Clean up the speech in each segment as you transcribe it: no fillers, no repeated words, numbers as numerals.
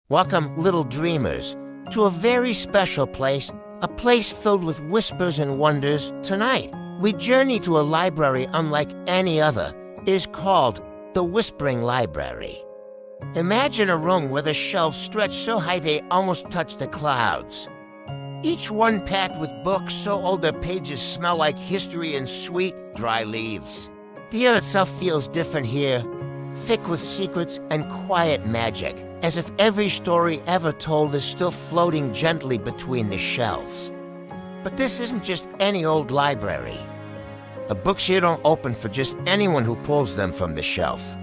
Welcome, little dreamers, to a very special place, a place filled with whispers and wonders. Tonight, we journey to a library unlike any other. It is called the Whispering Library. Imagine a room where the shelves stretch so high they almost touch the clouds. Each one packed with books so old their pages smell like history and sweet, dry leaves. The air itself feels different here, thick with secrets and quiet magic, as if every story ever told is still floating gently between the shelves. But this isn't just any old library. The books here don't open for just anyone who pulls them from the shelf.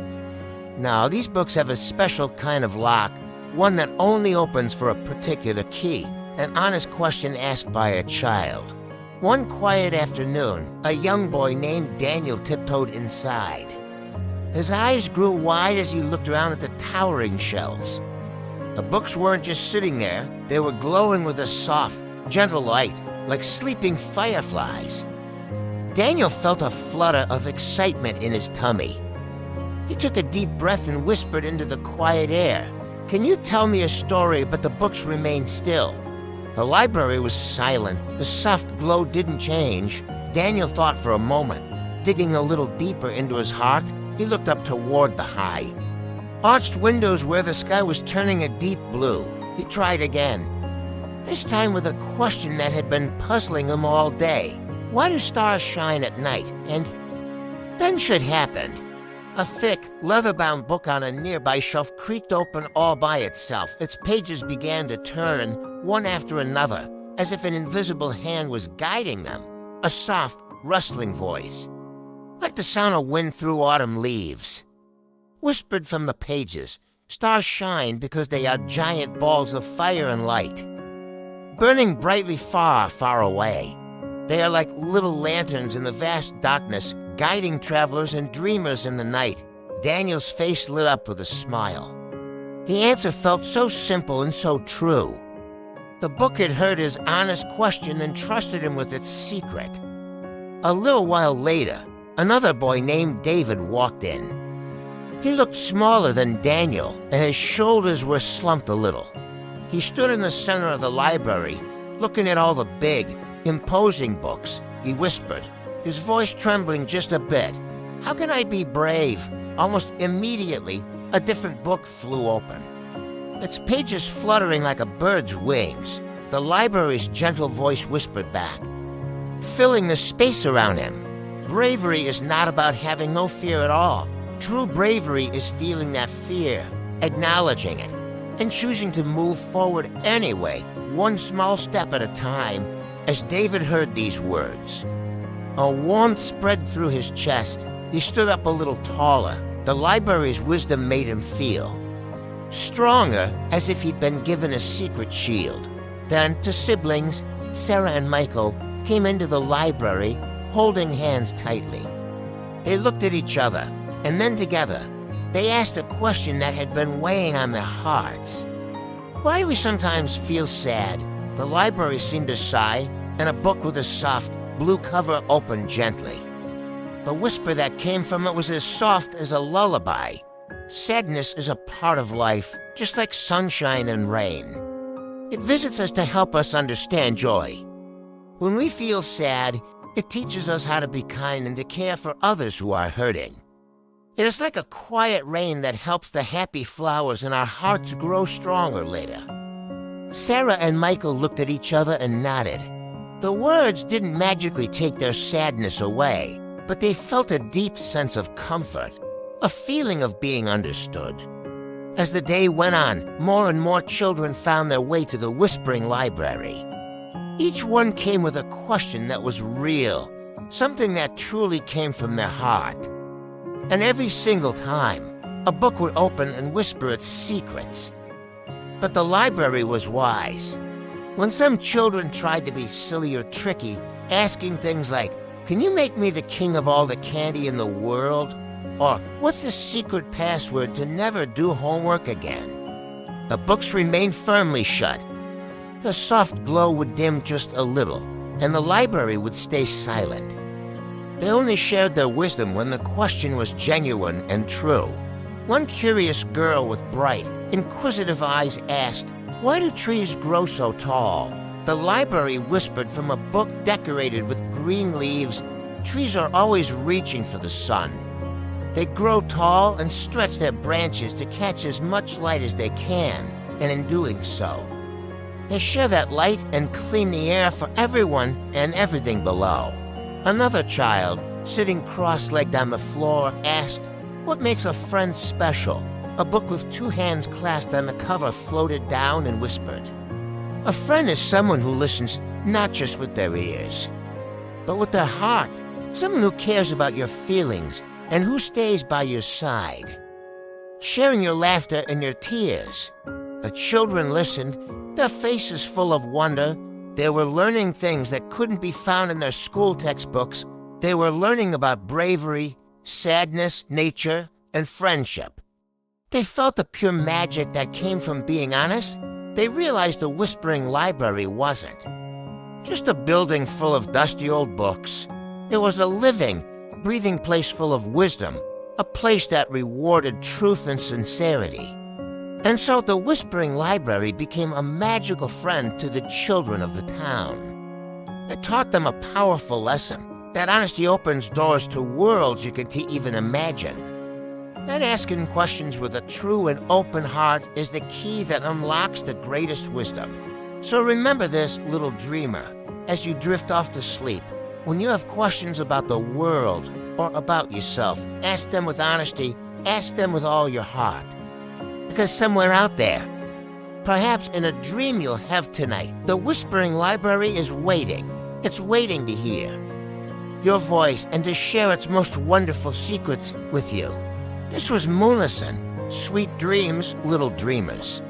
No, these books have a special kind of lock, one that only opens for a particular key, an honest question asked by a child. One quiet afternoon, a young boy named Daniel tiptoed inside. His eyes grew wide as he looked around at the towering shelves. The books weren't just sitting there, they were glowing with a soft, gentle light, like sleeping fireflies. Daniel felt a flutter of excitement in his tummy. He took a deep breath and whispered into the quiet air, "Can you tell me a story?" But the books remained still. The library was silent. The soft glow didn't change. Daniel thought for a moment. Digging a little deeper into his heart, he looked up toward the high, arched windows where the sky was turning a deep blue. He tried again, this time with a question that had been puzzling him all day. Why do stars shine at night? And then shit happened. A thick, leather-bound book on a nearby shelf creaked open all by itself. Its pages began to turn, one after another, as if an invisible hand was guiding them. A soft, rustling voice, like the sound of wind through autumn leaves, whispered from the pages. Stars shine because they are giant balls of fire and light, burning brightly far, far away. They are like little lanterns in the vast darkness, guiding travelers and dreamers in the night. Daniel's face lit up with a smile. The answer felt so simple and so true. The book had heard his honest question and trusted him with its secret. A little while later, another boy named David walked in. He looked smaller than Daniel, and his shoulders were slumped a little. He stood in the center of the library, looking at all the big, imposing books. He whispered, his voice trembling just a bit, "How can I be brave?" Almost immediately, a different book flew open, its pages fluttering like a bird's wings. The library's gentle voice whispered back, filling the space around him, "Bravery is not about having no fear at all. True bravery is feeling that fear, acknowledging it, and choosing to move forward anyway, one small step at a time." As David heard these words, a warmth spread through his chest. He stood up a little taller. The library's wisdom made him feel stronger, as if he'd been given a secret shield. Then, to siblings, Sarah and Michael came into the library, holding hands tightly. They looked at each other, and then together, they asked a question that had been weighing on their hearts. Why do we sometimes feel sad? The library seemed to sigh, and a book with a soft, blue cover opened gently. The whisper that came from it was as soft as a lullaby. Sadness is a part of life, just like sunshine and rain. It visits us to help us understand joy. When we feel sad, it teaches us how to be kind and to care for others who are hurting. It is like a quiet rain that helps the happy flowers in our hearts grow stronger later. Sarah and Michael looked at each other and nodded. The words didn't magically take their sadness away, but they felt a deep sense of comfort, a feeling of being understood. As the day went on, more and more children found their way to the Whispering Library. Each one came with a question that was real, something that truly came from their heart. And every single time, a book would open and whisper its secrets. But the library was wise. When some children tried to be silly or tricky, asking things like, "Can you make me the king of all the candy in the world?" Or, "What's the secret password to never do homework again?" the books remained firmly shut. The soft glow would dim just a little, and the library would stay silent. They only shared their wisdom when the question was genuine and true. One curious girl with bright, inquisitive eyes asked, "Why do trees grow so tall?" The library whispered from a book decorated with green leaves, "Trees are always reaching for the sun. They grow tall and stretch their branches to catch as much light as they can, and in doing so, they share that light and clean the air for everyone and everything below." Another child, sitting cross-legged on the floor, asked, "What makes a friend special?" A book with two hands clasped on the cover floated down and whispered, "A friend is someone who listens not just with their ears, but with their heart. Someone who cares about your feelings and who stays by your side, sharing your laughter and your tears." The children listened, their faces full of wonder. They were learning things that couldn't be found in their school textbooks. They were learning about bravery, sadness, nature, and friendship. They felt the pure magic that came from being honest. They realized the Whispering Library wasn't just a building full of dusty old books. It was a living, breathing place full of wisdom, a place that rewarded truth and sincerity. And so the Whispering Library became a magical friend to the children of the town. It taught them a powerful lesson, that honesty opens doors to worlds you can't even imagine. That asking questions with a true and open heart is the key that unlocks the greatest wisdom. So remember this, little dreamer, as you drift off to sleep. When you have questions about the world or about yourself, ask them with honesty, ask them with all your heart. Because somewhere out there, perhaps in a dream you'll have tonight, the Whispering Library is waiting. It's waiting to hear your voice and to share its most wonderful secrets with you. This was MoonLesson. Sweet dreams, little dreamers.